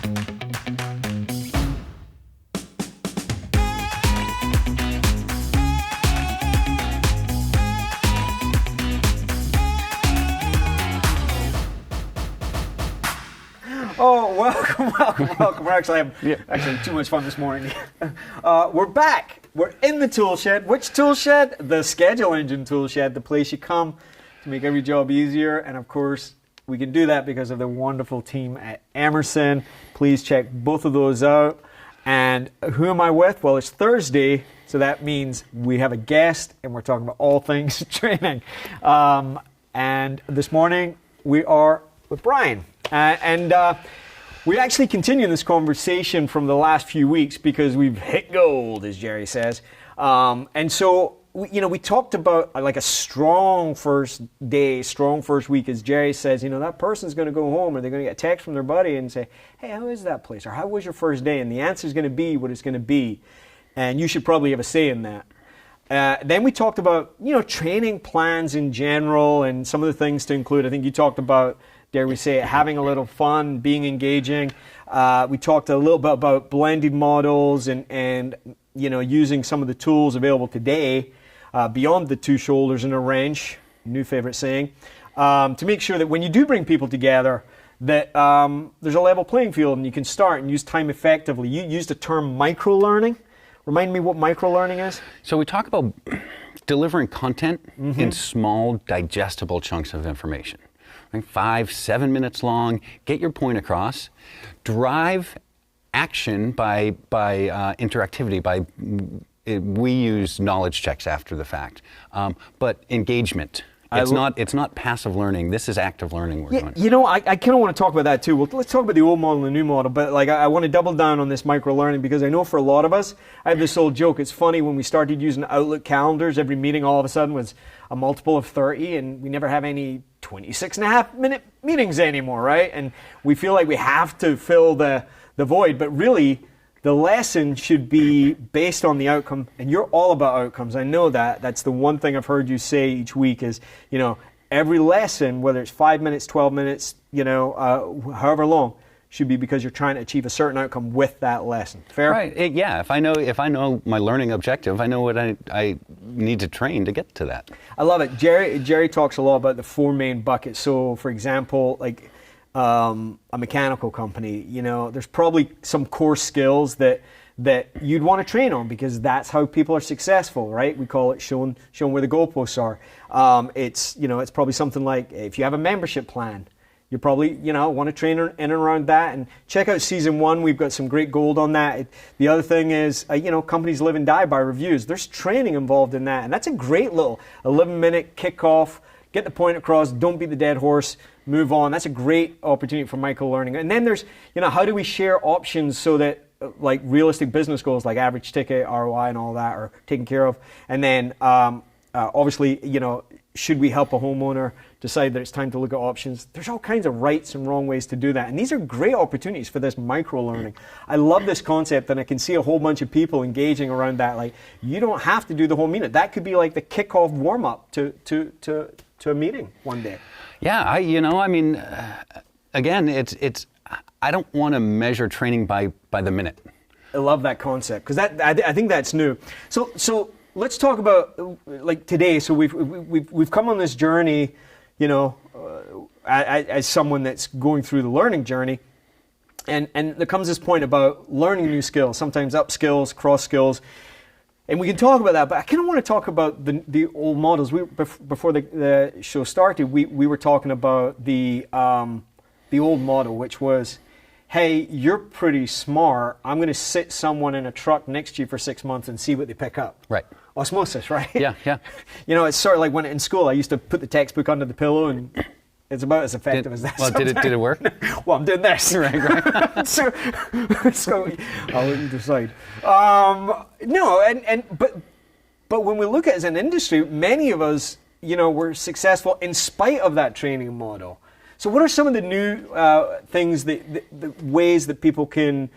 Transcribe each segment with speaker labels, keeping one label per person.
Speaker 1: Oh, welcome. We're actually having too much fun this morning. We're back. We're in the Toolshed. Which Toolshed? The Schedule Engine Toolshed, the place you come to make every job easier. And of course, we can do that because of the wonderful team at Emerson. Please check both of those out. And who am I with? Well, it's Thursday, so that means we have a guest, and we're talking about all things training. And this morning, we are with Brian. We actually continue this conversation from the last few weeks because we've hit gold, as Jerry says. And so, we talked about like a strong first day, strong first week, as Jerry says, that person's going to go home or they're going to get a text from their buddy and say, hey, how is that place? Or how was your first day? And the answer is going to be what it's going to be. And you should probably have a say in that. Then we talked about, training plans in general and some of the things to include. I think you talked about, dare we say it, having a little fun, being engaging. We talked a little bit about blended models and using some of the tools available today beyond the two shoulders and a wrench, new favorite saying, to make sure that when you do bring people together, that there's a level playing field and you can start and use time effectively. You used the term microlearning. Remind me what microlearning is?
Speaker 2: So we talk about delivering content in small, digestible chunks of information. 5-7 minutes long, get your point across, drive action by interactivity, we use knowledge checks after the fact, but engagement. It's not passive learning. This is active learning we're doing.
Speaker 1: I kind of want to talk about that too. Well, let's talk about the old model and the new model, but I want to double down on this microlearning because I know for a lot of us, I have this old joke. It's funny when we started using Outlook calendars, every meeting all of a sudden was a multiple of 30 and we never have any 26.5-minute meetings anymore, right? And we feel like we have to fill the void, but really the lesson should be based on the outcome, and you're all about outcomes. I know that. That's the one thing I've heard you say each week is, every lesson, whether it's 5 minutes, 12 minutes, however long, should be because you're trying to achieve a certain outcome with that lesson. Fair?
Speaker 2: Right. If I know my learning objective, I know what I need to train to get to that.
Speaker 1: I love it. Jerry talks a lot about the four main buckets. So, for example, a mechanical company, there's probably some core skills that you'd want to train on because that's how people are successful, right? We call it showing where the goalposts are. It's probably something like if you have a membership plan, you probably, want to train in and around that. And check out season 1. We've got some great gold on that. The other thing is, companies live and die by reviews. There's training involved in that. And that's a great little 11-minute kickoff. Get the point across. Don't beat the dead horse. Move on. That's a great opportunity for micro-learning. And then there's, how do we share options so that like realistic business goals like average ticket, ROI and all that are taken care of. And then obviously, should we help a homeowner decide that it's time to look at options? There's all kinds of rights and wrong ways to do that. And these are great opportunities for this micro-learning. I love this concept and I can see a whole bunch of people engaging around that. Like, you don't have to do the whole minute. That could be like the kickoff warm-up to a meeting one day.
Speaker 2: Yeah, again, it's I don't want to measure training by the minute.
Speaker 1: I love that concept because I think that's new. So let's talk about like today. So we've come on this journey, as someone that's going through the learning journey, and there comes this point about learning new skills, sometimes up skills, cross skills. And we can talk about that, but I kind of want to talk about the old models. Before the show started, we were talking about the old model, which was, hey, you're pretty smart. I'm going to sit someone in a truck next to you for 6 months and see what they pick up.
Speaker 2: Right.
Speaker 1: Osmosis, right?
Speaker 2: Yeah.
Speaker 1: It's sort of like when in school I used to put the textbook under the pillow and it's about as effective as that.
Speaker 2: Well, did it work?
Speaker 1: Well, I'm doing this.
Speaker 2: Right.
Speaker 1: so I'll let you decide. But when we look at it as an industry, many of us, were successful in spite of that training model. So what are some of the new things, the ways that people can,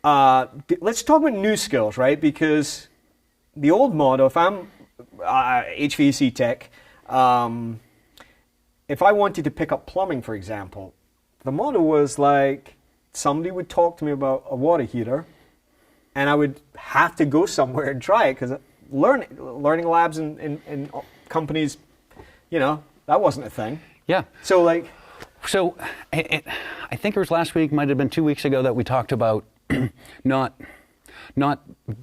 Speaker 1: let's talk about new skills, right? Because the old model, if I'm HVAC tech, if I wanted to pick up plumbing, for example, the model was like somebody would talk to me about a water heater, and I would have to go somewhere and try it, because learning labs in companies, that wasn't a thing.
Speaker 2: Yeah.
Speaker 1: So
Speaker 2: I think it was last week, might have been 2 weeks ago, that we talked about not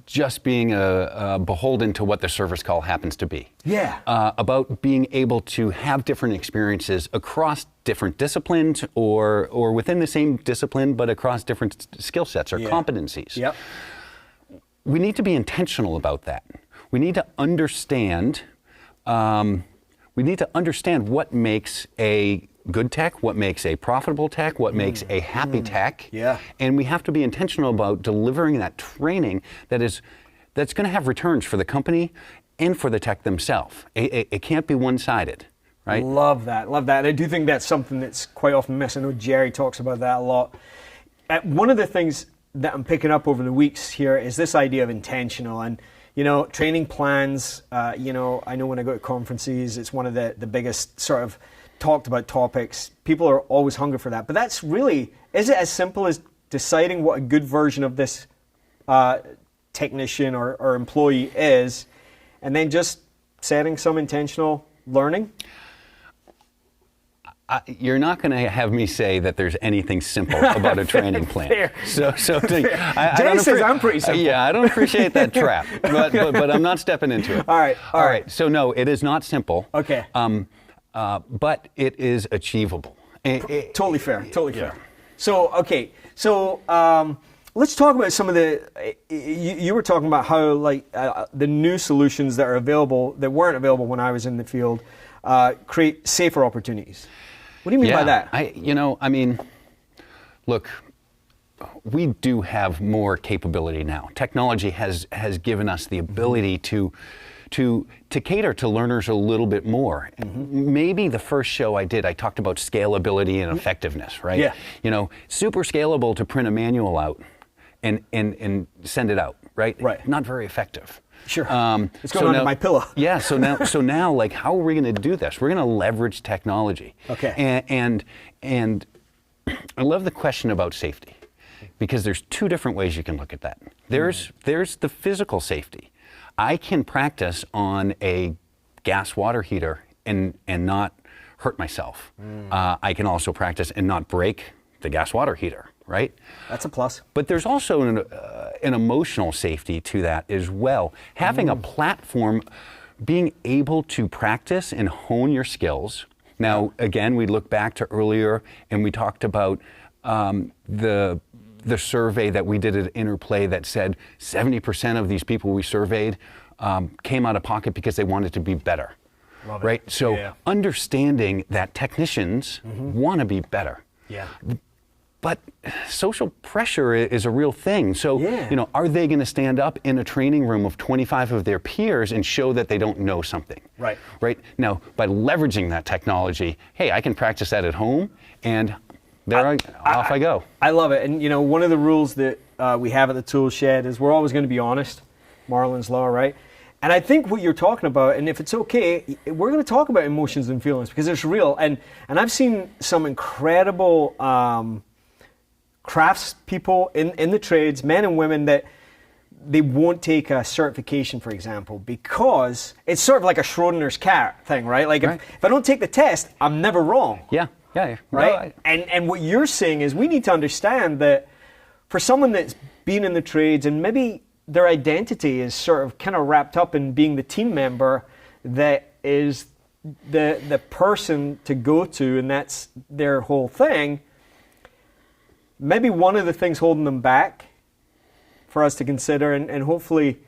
Speaker 2: just being beholden to what the service call happens to be.
Speaker 1: Yeah.
Speaker 2: About being able to have different experiences across different disciplines, or within the same discipline, but across different skill sets or competencies.
Speaker 1: Yep.
Speaker 2: We need to be intentional about that. We need to understand. What makes a good tech, what makes a profitable tech, what makes a happy tech.
Speaker 1: Yeah.
Speaker 2: And we have to be intentional about delivering that training that's going to have returns for the company and for the tech themselves. It can't be one-sided, right?
Speaker 1: Love that. I do think that's something that's quite often missed. I know Jerry talks about that a lot. One of the things that I'm picking up over the weeks here is this idea of intentional, and training plans. I know when I go to conferences, it's one of the biggest sort of talked about topics. People are always hungry for that. But that's really, is it as simple as deciding what a good version of this technician or employee is, and then just setting some intentional learning?
Speaker 2: You're not going to have me say that there's anything simple about a training plan.
Speaker 1: Fair.
Speaker 2: Jay
Speaker 1: says I'm pretty simple.
Speaker 2: Yeah, I don't appreciate that trap, but I'm not stepping into it.
Speaker 1: All right.
Speaker 2: So no, it is not simple.
Speaker 1: Okay.
Speaker 2: But it is achievable.
Speaker 1: Totally fair. So, okay. So, let's talk about some of the. You were talking about how the new solutions that are available that weren't available when I was in the field create safer opportunities. What do you mean by that?
Speaker 2: Look, we do have more capability now. Technology has given us the ability to cater to learners a little bit more. Maybe the first show I did, I talked about scalability and effectiveness, right?
Speaker 1: Yeah.
Speaker 2: Super scalable to print a manual out and send it out, right?
Speaker 1: Right.
Speaker 2: Not very effective.
Speaker 1: Sure. It's going under my pillow.
Speaker 2: Yeah. So now, how are we going to do this? We're going to leverage technology.
Speaker 1: Okay.
Speaker 2: And I love the question about safety, because there's two different ways you can look at that. There's the physical safety. I can practice on a gas water heater and not hurt myself. I can also practice and not break the gas water heater, right?
Speaker 1: That's a plus.
Speaker 2: But there's also an emotional safety to that as well. Having a platform, being able to practice and hone your skills. Now, again, we look back to earlier and we talked about the survey that we did at Interplay that said 70% of these people we surveyed came out of pocket because they wanted to be better.
Speaker 1: Love it.
Speaker 2: Right? So understanding that technicians want to be better.
Speaker 1: Yeah.
Speaker 2: But social pressure is a real thing. So, are they going to stand up in a training room of 25 of their peers and show that they don't know something?
Speaker 1: Right.
Speaker 2: Right? Now, by leveraging that technology, hey, I can practice that at home, and off I go.
Speaker 1: I love it. And, one of the rules that we have at the Toolshed is we're always going to be honest. Marlin's Law, right? And I think what you're talking about, and if it's okay, we're going to talk about emotions and feelings because it's real. And I've seen some incredible crafts people in the trades, men and women, that they won't take a certification, for example, because it's sort of like a Schrodinger's cat thing, right? Like if I don't take the test, I'm never wrong.
Speaker 2: Yeah.
Speaker 1: Right? And what you're saying is we need to understand that for someone that's been in the trades and maybe their identity is sort of kind of wrapped up in being the team member that is the person to go to, and that's their whole thing. Maybe one of the things holding them back for us to consider, and hopefully,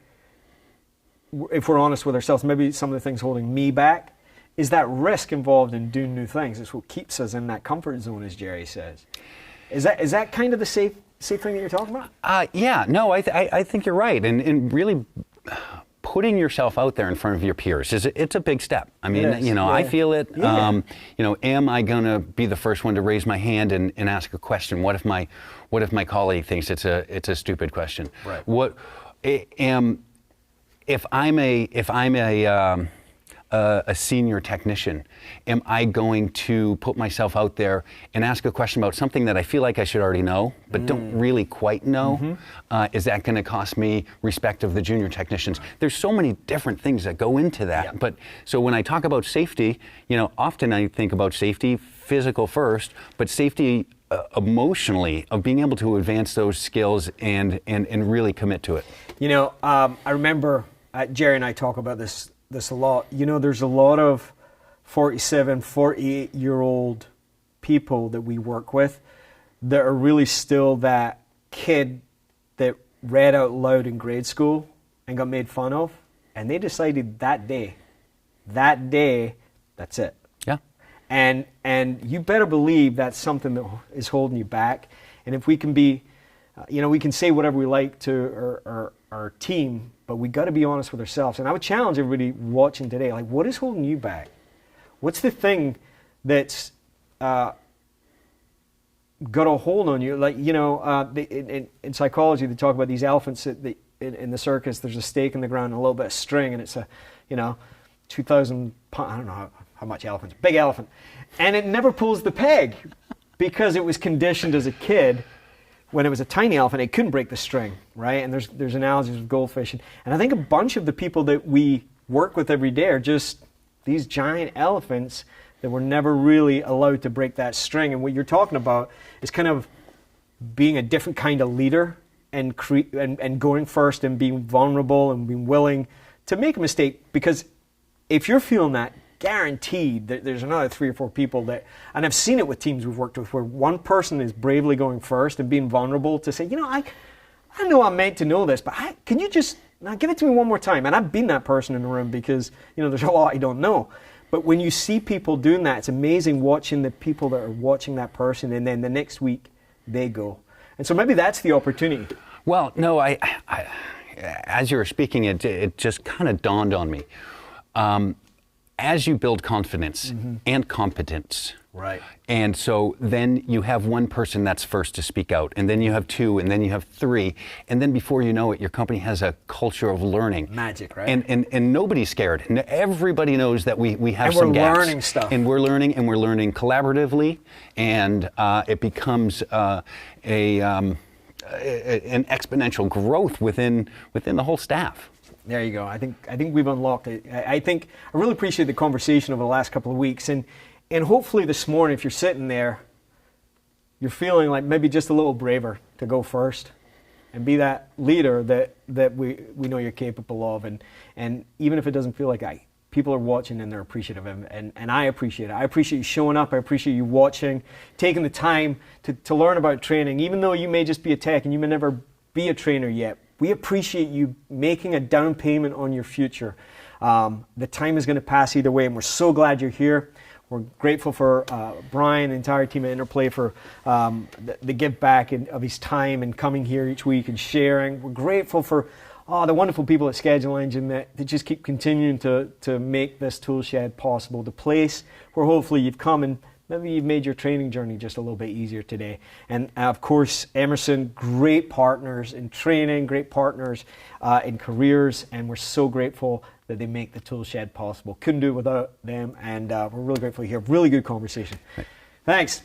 Speaker 1: if we're honest with ourselves, maybe some of the things holding me back is that risk involved in doing new things. It's what keeps us in that comfort zone, as Jerry says. Is that kind of the safe thing that you're talking about?
Speaker 2: I think you're right, and really putting yourself out there in front of your peers it's a big step. I mean, I feel it.
Speaker 1: Yeah.
Speaker 2: Am I going to be the first one to raise my hand and ask a question? What if my colleague thinks it's a stupid question? Right. If I'm a senior technician? Am I going to put myself out there and ask a question about something that I feel like I should already know, but don't really quite know? Is that going to cost me respect of the junior technicians? There's so many different things that go into that.
Speaker 1: Yeah.
Speaker 2: But so when I talk about safety, often I think about safety, physical first, but safety emotionally, of being able to advance those skills and really commit to it.
Speaker 1: I remember Jerry and I talk about this a lot. There's a lot of 47, 48-year-old people that we work with that are really still that kid that read out loud in grade school and got made fun of, and they decided that day, that's it.
Speaker 2: Yeah.
Speaker 1: And you better believe that's something that is holding you back. And if we can be, we can say whatever we like to our team, but we got to be honest with ourselves. And I would challenge everybody watching today, like, what is holding you back? What's the thing that's got a hold on you? Like, in psychology, they talk about these elephants in the circus. There's a stake in the ground and a little bit of string, and it's a, 2,000 pound, I don't know how much elephants, big elephant. And it never pulls the peg because it was conditioned as a kid. When it was a tiny elephant, it couldn't break the string, right? And there's analogies with goldfish. And I think a bunch of the people that we work with every day are just these giant elephants that were never really allowed to break that string. And what you're talking about is kind of being a different kind of leader and going first and being vulnerable and being willing to make a mistake. Because if you're feeling that, guaranteed that there's another 3 or 4 people that, and I've seen it with teams we've worked with, where one person is bravely going first and being vulnerable to say, I know I'm meant to know this, but can you just give it to me one more time? And I've been that person in the room because, there's a lot I don't know. But when you see people doing that, it's amazing watching the people that are watching that person, and then the next week they go. And so maybe that's the opportunity.
Speaker 2: Well, no, I as you were speaking, it just kind of dawned on me. As you build confidence and competence,
Speaker 1: right?
Speaker 2: And so then you have one person that's first to speak out, and then you have 2, and then you have 3, and then before you know it, your company has a culture of learning.
Speaker 1: Magic, right?
Speaker 2: And nobody's scared. And everybody knows that we have some gaps.
Speaker 1: And we're learning stuff.
Speaker 2: And we're learning collaboratively, and it becomes an exponential growth within the whole staff.
Speaker 1: There you go. I think we've unlocked it. I really appreciate the conversation over the last couple of weeks, and hopefully this morning, if you're sitting there, you're feeling like maybe just a little braver to go first and be that leader that we know you're capable of, and even if it doesn't feel like people are watching and they're appreciative, and I appreciate it. I appreciate you showing up. I appreciate you watching, taking the time to learn about training, even though you may just be a tech and you may never be a trainer yet. We appreciate you making a down payment on your future. The time is going to pass either way, and we're so glad you're here. We're grateful for Brian, the entire team at Interplay, for the give back of his time and coming here each week and sharing. We're grateful for the wonderful people at Schedule Engine that just keep continuing to make this Toolshed possible, the place where hopefully you've come and maybe you've made your training journey just a little bit easier today. And of course, Emerson, great partners in training, great partners in careers, and we're so grateful that they make the Toolshed possible. Couldn't do it without them, and we're really grateful to hear. Really good conversation. Thanks.